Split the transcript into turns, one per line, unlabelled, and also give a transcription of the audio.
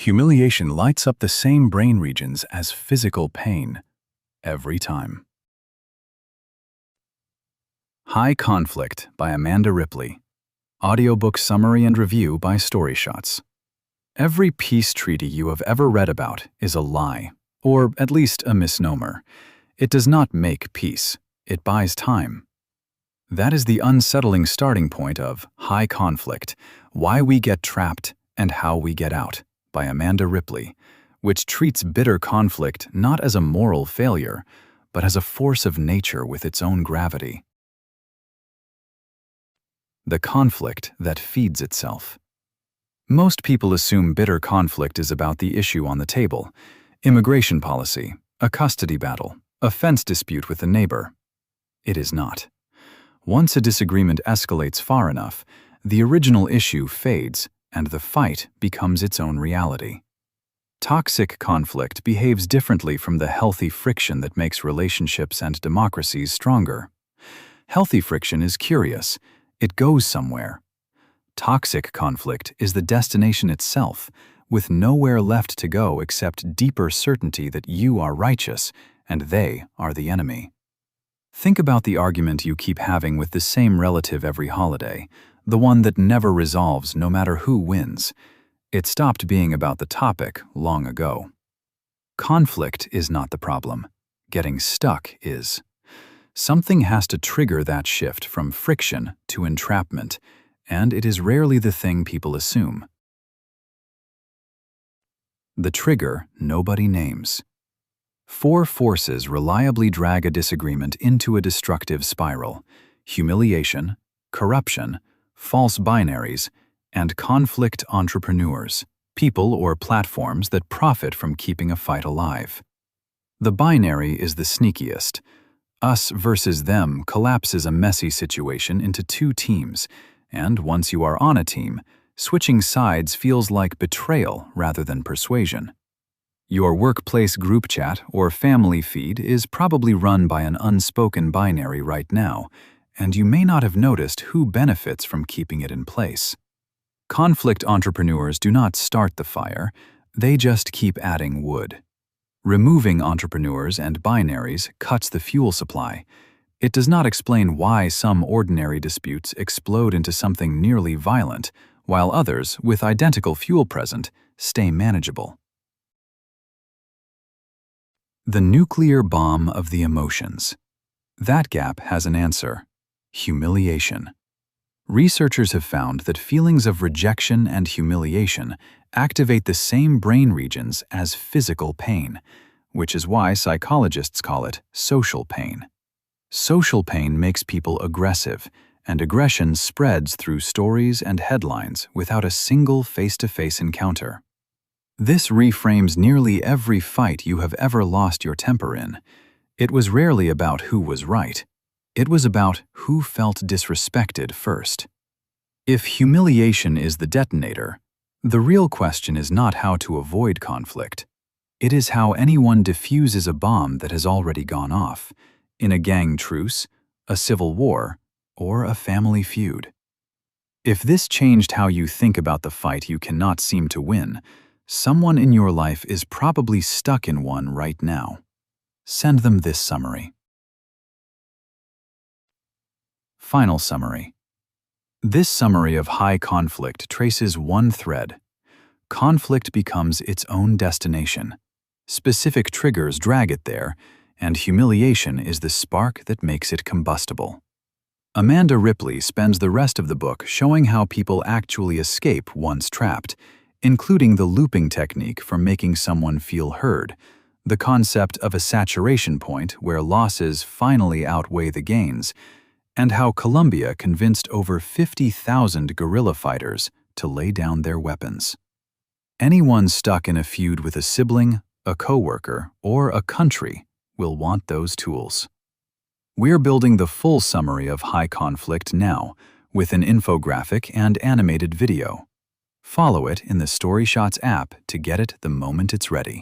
Humiliation lights up the same brain regions as physical pain, every time. High Conflict by Amanda Ripley. Audiobook summary and review by StoryShots. Every peace treaty you have ever read about is a lie, or at least a misnomer. It does not make peace, it buys time. That is the unsettling starting point of High Conflict, Why We Get Trapped and How We Get Out, by Amanda Ripley, which treats bitter conflict not as a moral failure, but as a force of nature with its own gravity. The conflict that feeds itself. Most people assume bitter conflict is about the issue on the table: immigration policy, a custody battle, a fence dispute with a neighbor. It is not. Once a disagreement escalates far enough, the original issue fades and the fight becomes its own reality. Toxic conflict behaves differently from the healthy friction that makes relationships and democracies stronger. Healthy friction is curious. It goes somewhere. Toxic conflict is the destination itself, with nowhere left to go except deeper certainty that you are righteous and they are the enemy. Think about the argument you keep having with the same relative every holiday, the one that never resolves no matter who wins. It stopped being about the topic long ago. Conflict is not the problem. Getting stuck is. Something has to trigger that shift from friction to entrapment, and it is rarely the thing people assume. The trigger nobody names. 4 forces reliably drag a disagreement into a destructive spiral: humiliation, corruption, false binaries, and conflict entrepreneurs, people or platforms that profit from keeping a fight alive. The binary is the sneakiest. Us versus them collapses a messy situation into 2 teams, and once you are on a team, switching sides feels like betrayal rather than persuasion. Your workplace group chat or family feed is probably run by an unspoken binary right now, and you may not have noticed who benefits from keeping it in place. Conflict entrepreneurs do not start the fire, they just keep adding wood. Removing entrepreneurs and binaries cuts the fuel supply. It does not explain why some ordinary disputes explode into something nearly violent, while others, with identical fuel present, stay manageable. The nuclear bomb of the emotions. That gap has an answer: humiliation. Researchers have found that feelings of rejection and humiliation activate the same brain regions as physical pain, which is why psychologists call it social pain. Social pain makes people aggressive, and aggression spreads through stories and headlines without a single face-to-face encounter. This reframes nearly every fight you have ever lost your temper in. It was rarely about who was right. It was about who felt disrespected first. If humiliation is the detonator, the real question is not how to avoid conflict. It is how anyone diffuses a bomb that has already gone off, in a gang truce, a civil war, or a family feud. If this changed how you think about the fight you cannot seem to win, someone in your life is probably stuck in one right now. Send them this summary. Final summary. This summary of high conflict traces one thread. Conflict becomes its own destination. Specific triggers drag it there, and humiliation is the spark that makes it combustible. Amanda Ripley spends the rest of the book showing how people actually escape once trapped, including the looping technique for making someone feel heard, the concept of a saturation point where losses finally outweigh the gains, and how Colombia convinced over 50,000 guerrilla fighters to lay down their weapons. Anyone stuck in a feud with a sibling, a coworker, or a country will want those tools. We're building the full summary of high conflict now, with an infographic and animated video. Follow it in the StoryShots app to get it the moment it's ready.